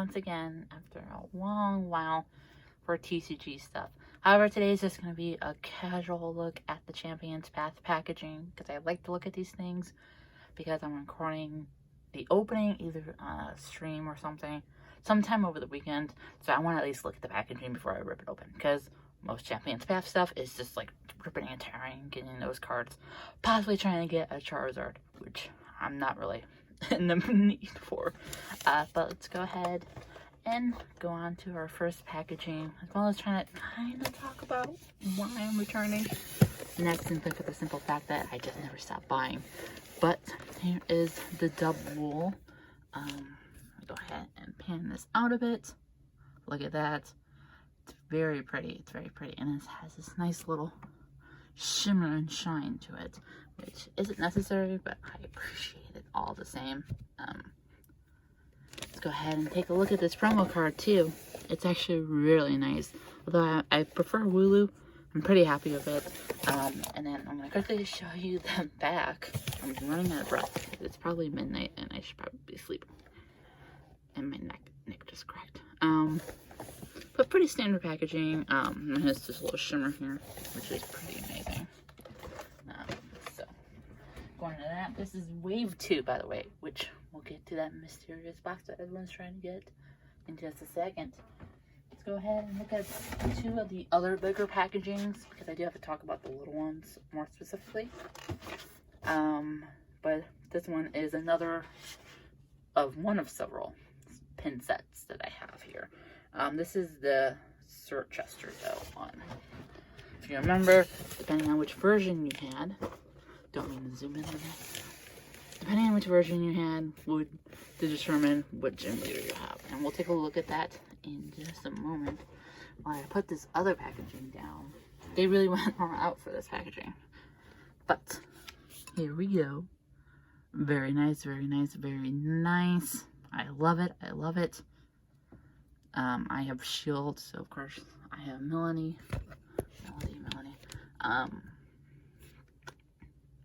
once again after a long while for TCG stuff. However, today is just going to be a casual look at the Champions Path packaging because I like to look at these things because I'm recording the opening either on a stream or something sometime over the weekend. So I want to at least look at the packaging before I rip it open because most Champions Path stuff is just like ripping and tearing, getting those cards, possibly trying to get a Charizard, which I'm not really in the need for. But let's go ahead and go on to our first packaging, as well as trying to kind of talk about why I'm returning. And that's simply for the simple fact that I just never stopped buying. But here is the double. Go ahead and pan this out a bit. Look at that. It's very pretty. It's very pretty. And it has this nice little shimmer and shine to it, which isn't necessary, but I appreciate it all the same. Let's go ahead and take a look at this promo card too. It's actually really nice. Although I prefer Wooloo, I'm pretty happy with it. And then I'm going to quickly show you the back. I'm running out of breath. It's probably midnight and I should probably be sleeping. And my neck just cracked. But pretty standard packaging. It has this little shimmer here, which is pretty amazing. So, going to that, this is Wave 2, by the way, which we'll get to that mysterious box that everyone's trying to get in just a second. Let's go ahead and look at two of the other bigger packagings, because I do have to talk about the little ones more specifically. But this one is another of one of several pin sets that I have here. This is the Sir Chester one. If you remember, depending on which version you had, don't mean to zoom in on that. Depending on which version you had would determine what gym leader you have. And we'll take a look at that in just a moment. While I put this other packaging down, they really went all out for this packaging. But here we go. Very nice, very nice, very nice. I love it. I love it. I have Shield, so of course I have Melanie.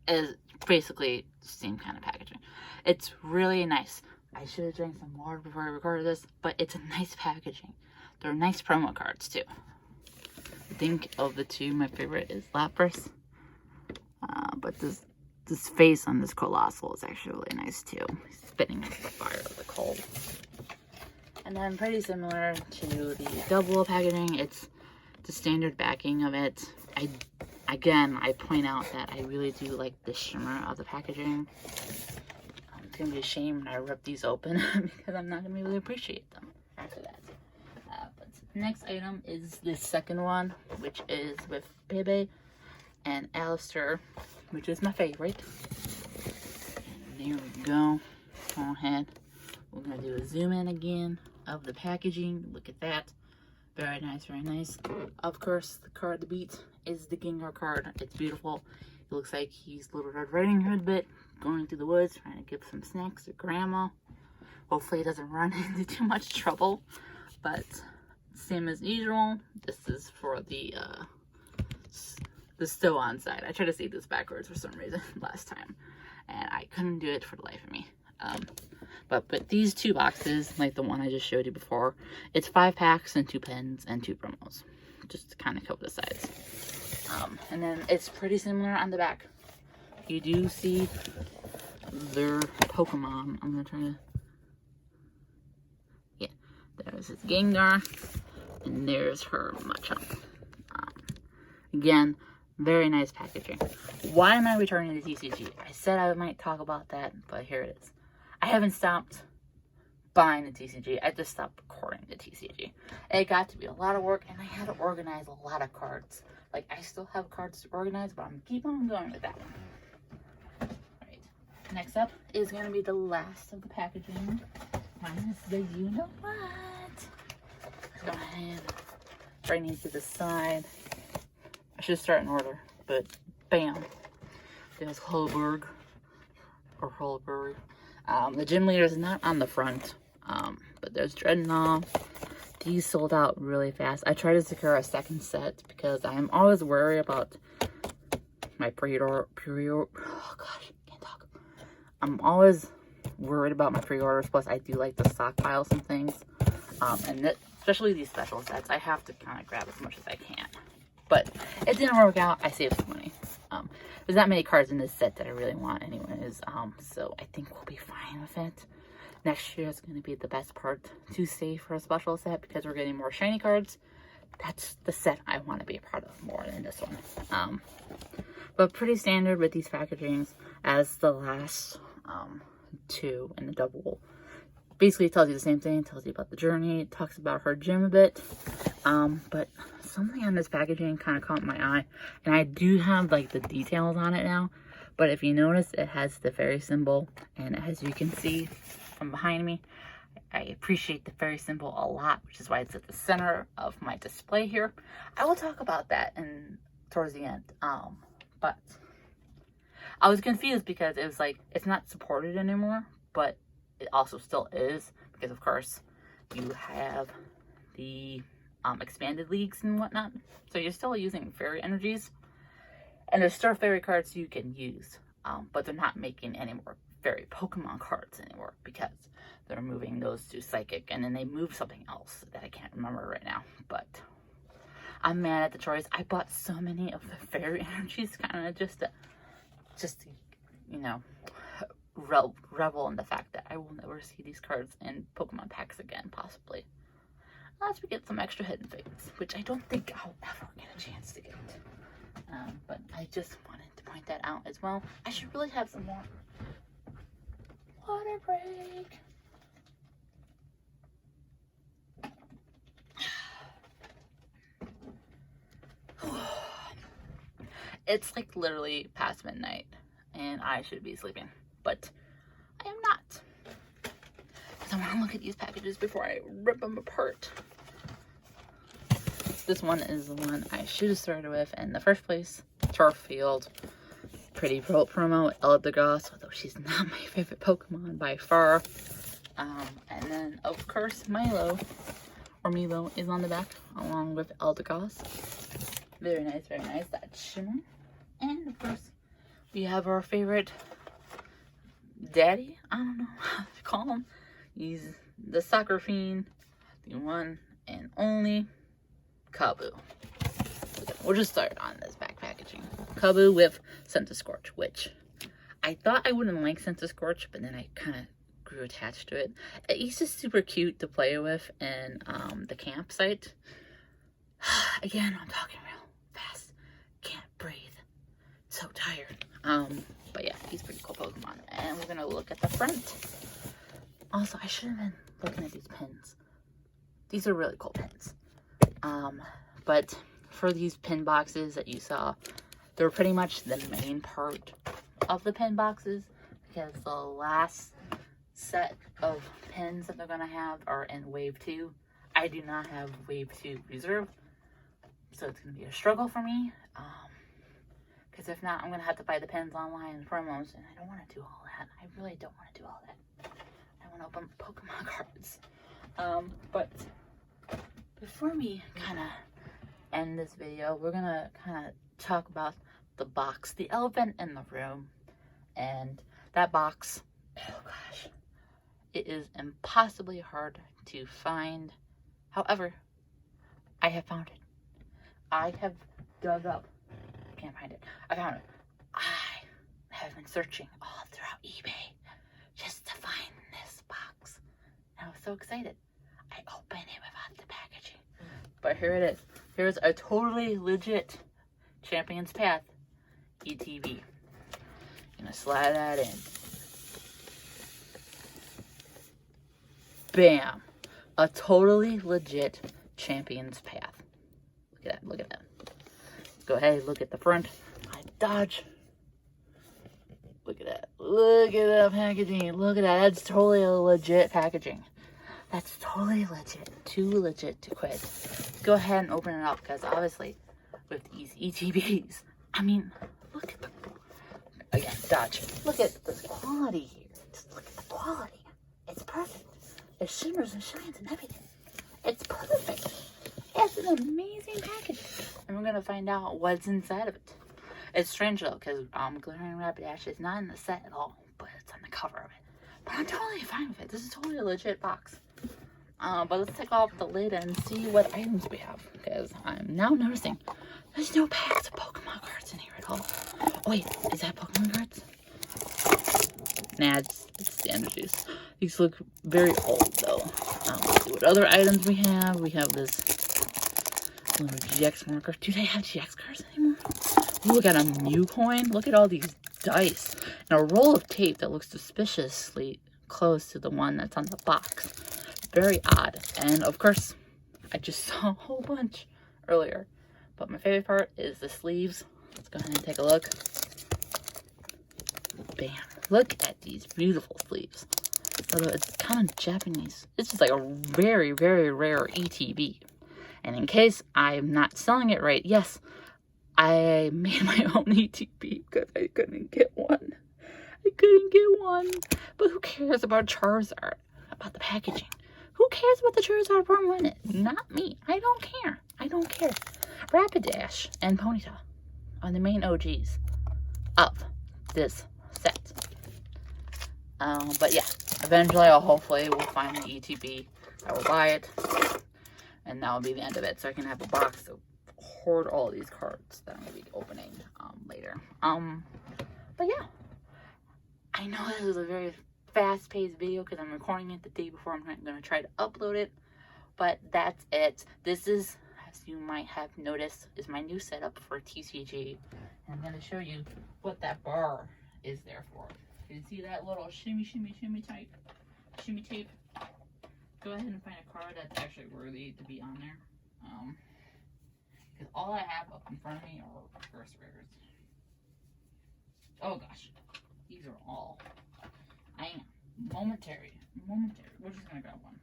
Is basically the same kind of packaging. It's really nice. I should have drank some water before I recorded this, but it's a nice packaging. They're nice promo cards too. I think of the two, my favorite is Lapras. But this face on this Colossal is actually really nice too. He's spitting into the fire of the cold. And then pretty similar to the double packaging, it's the standard backing of it. I point out that I really do like the shimmer of the packaging. It's going to be a shame when I rip these open because I'm not going to really appreciate them after that. But the next item is the second one, which is with Bebe and Alistair, which is my favorite. And there we go. Go ahead. We're going to do a zoom in again of the packaging. Look at that. Very nice, very nice. Of course, the card to beat is the Gengar card. It's beautiful. It looks like he's Little Red Riding Hood bit, going through the woods, trying to give some snacks to Grandma. Hopefully he doesn't run into too much trouble. But same as usual, this is for the Stow-on side. I tried to say this backwards for some reason last time, and I couldn't do it for the life of me. But these two boxes, like the one I just showed you before, it's 5 packs and 2 pens and 2 promos, just to kind of cover the sides. And then it's pretty similar on the back. You do see their Pokemon. I'm gonna try to, yeah, there's his Gengar, and there's her Machamp. Again, very nice packaging. Why am I returning to TCG? I said I might talk about that, but here it is. I haven't stopped buying the TCG. I just stopped recording the TCG. It got to be a lot of work, and I had to organize a lot of cards. Like, I still have cards to organize, but I'm going to keep on going with that one. Alright. Next up is going to be the last of the packaging. Minus the you-know-what. Let's go ahead. Bring these to the side. I should start in order, but bam. There's Hulberg. Or Hulberg. The gym leader is not on the front, but there's Dreadnought. These sold out really fast. I tried to secure a second set because I'm always worried about my pre-order. Oh gosh, can't talk. I'm always worried about my pre-orders. Plus, I do like to stockpile some things. Especially these special sets, I have to kind of grab as much as I can. But it didn't work out. I saved some money. There's not many cards in this set that I really want anyways. So I think we'll be fine with it. Next year is going to be the best part to save for a special set because we're getting more shiny cards. That's the set I want to be a part of more than this one. But pretty standard with these packagings as the last two in the double. Basically, it tells you the same thing. It tells you about the journey. It talks about her gym a bit. But something on this packaging kind of caught my eye. And I do have, like, the details on it now. But if you notice, it has the fairy symbol. And as you can see from behind me, I appreciate the fairy symbol a lot, which is why it's at the center of my display here. I will talk about that towards the end. But I was confused because it was like, it's not supported anymore, but it also still is, because of course you have the expanded leagues and whatnot, so you're still using fairy energies, and there's still fairy cards you can use, but they're not making any more fairy Pokemon cards anymore because they're moving those to psychic, and then they move something else that I can't remember right now. But I'm mad at the choice. I bought so many of the fairy energies kind of just to you know, revel in the fact that I will never see these cards in Pokemon packs again, possibly. Unless we get some extra hidden things, which I don't think I'll ever get a chance to get. But I just wanted to point that out as well. I should really have some more. Water break. It's like literally past midnight and I should be sleeping, but I am not. Because I want to look at these packages before I rip them apart. This one is the one I should have started with in the first place. Turf Field. Pretty promo, Eldegoss, although she's not my favorite Pokemon by far. And then, of course, Milo is on the back, along with Eldegoss. Very nice, very nice. That's shimmer. And, of course, we have our favorite daddy. I don't know how to call him. He's the soccer fiend, the one and only Kabu. We'll just start on this back packaging. Kabu with Scorch, which I thought I wouldn't like Scorch, but then I kind of grew attached to it. He's just super cute to play with in the campsite. Again, I'm talking real fast. Can't breathe. So tired. But yeah, he's pretty cool Pokemon. And we're gonna look at the front. Also, I should have been looking at these pins. These are really cool pins. But for these pin boxes that you saw, they're pretty much the main part of the pin boxes, because the last set of pins that they're gonna have are in Wave 2. I do not have Wave 2 reserved, so it's gonna be a struggle for me. Because if not, I'm gonna have to buy the pins online and promos, and I don't want to do all that. I really don't want to do all that. I want to open Pokemon cards. But before we kind of end this video, we're gonna kind of talk about the box, the elephant in the room. And that box, oh gosh, it is impossibly hard to find. However, I have found it. I have dug up. I can't find it. I found it. I have been searching all throughout eBay just to find this box. And I was so excited. I opened it without the packaging. But here it is. Here's a totally legit Champion's Path ETB. Gonna slide that in. Bam! A totally legit Champion's Path. Look at that, look at that. Go ahead, look at the front. I dodge. Look at that. Look at that packaging. Look at that. That's totally a legit packaging. That's totally legit. Too legit to quit. Go ahead and open it up, because obviously with these ETBs, I mean, look at the, again, dodge. Look at the quality here. Just look at the quality. It's perfect. It shimmers and shines and everything. It's perfect. It's an amazing package. And we're going to find out what's inside of it. It's strange though, because Glaring Rapidash is not in the set at all, but it's on the cover of it. But I'm totally fine with it. This is totally a legit box. But let's take off the lid and see what items we have, because I'm now noticing there's no packs of Pokemon cards in here at all. Oh wait, is that Pokemon cards? Nah, it's standard juice. These look very old though. Let's see what other items we have. We have this little GX marker. Do they have GX cards anymore? Ooh, we got a new coin. Look at all these dice. And a roll of tape that looks suspiciously close to the one that's on the box. Very odd. And of course, I just saw a whole bunch earlier. But my favorite part is the sleeves. Let's go ahead and take a look. Bam. Look at these beautiful sleeves. Although it's kind of Japanese. It's just like a very, very rare ETB. And in case I'm not selling it right, yes, I made my own ETB because I couldn't get one. I couldn't get one. But who cares about Charizard? About the packaging? Who cares about the Charizard promo in it? Not me. I don't care. I don't care. Rapidash and Ponyta are the main OGs of this set. But yeah, eventually I'll hopefully will find the ETB. I will buy it. And that will be the end of it. So I can have a box to hoard all these cards that I'm going to be opening later. But yeah. I know this is a very fast-paced video because I'm recording it the day before I'm going to try to upload it. But that's it. This is, as you might have noticed, is my new setup for TCG. And I'm going to show you what that bar is there for. You can see that little shimmy tape. Go ahead and find a card that's actually worthy to be on there. Because all I have up in front of me are first rares. Oh gosh. These are all. I am momentary. We're just gonna grab one.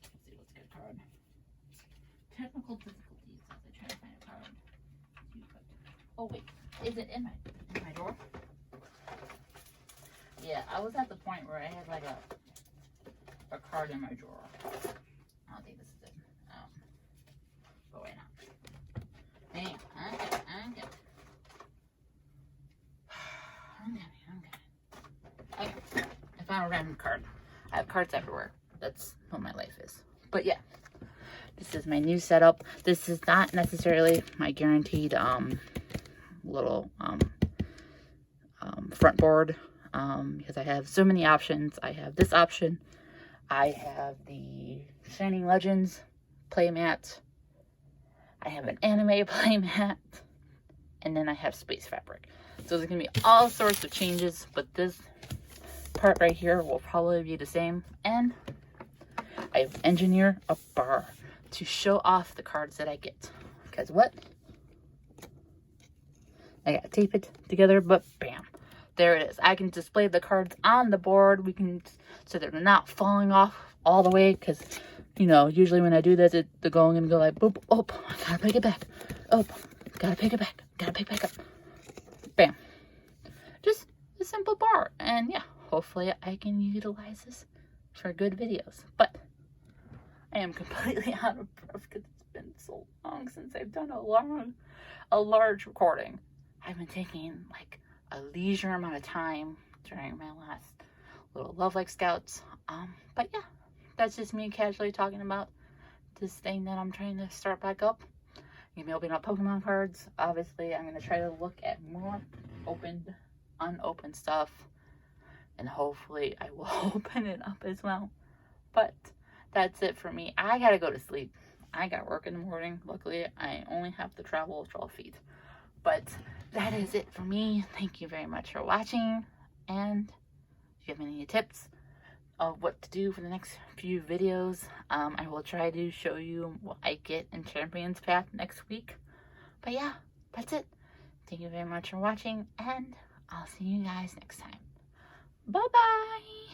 Let's see what's a good card. Technical difficulties as I try to find a card. Oh wait, is it in my drawer? Yeah, I was at the point where I had like a card in my drawer. I don't think this is it. But wait now. Dang, okay. Okay, I found a random card. I have cards everywhere. That's what my life is. But yeah, this is my new setup. This is not necessarily my guaranteed little front board because I have so many options. I have this option. I have the Shining Legends playmat. I have an anime playmat. And then I have Space Fabric. So there's going to be all sorts of changes, but this part right here will probably be the same. And I've engineered a bar to show off the cards that I get. Because what? I got to tape it together, but bam. There it is. I can display the cards on the board. So they're not falling off all the way. Because, you know, usually when I do this, they're going to go like, boop, oh, I got to pick it back. Oh, gotta pick it back. Gotta pick back up. Bam. Just a simple bar. And yeah, hopefully I can utilize this for good videos. But I am completely out of breath because it's been so long since I've done a large recording. I've been taking like a leisure amount of time during my last little Love Like Scouts. But yeah, that's just me casually talking about this thing that I'm trying to start back up. I'm going to be opening up Pokemon cards. Obviously, I'm going to try to look at more opened, unopened stuff. And hopefully, I will open it up as well. But that's it for me. I got to go to sleep. I got work in the morning. Luckily, I only have to travel 12 feet. But that is it for me. Thank you very much for watching. And if you have any tips of what to do for the next few videos, I will try to show you what I get in Champion's Path next week. But yeah, that's it. Thank you very much for watching, and I'll see you guys next time. Bye bye.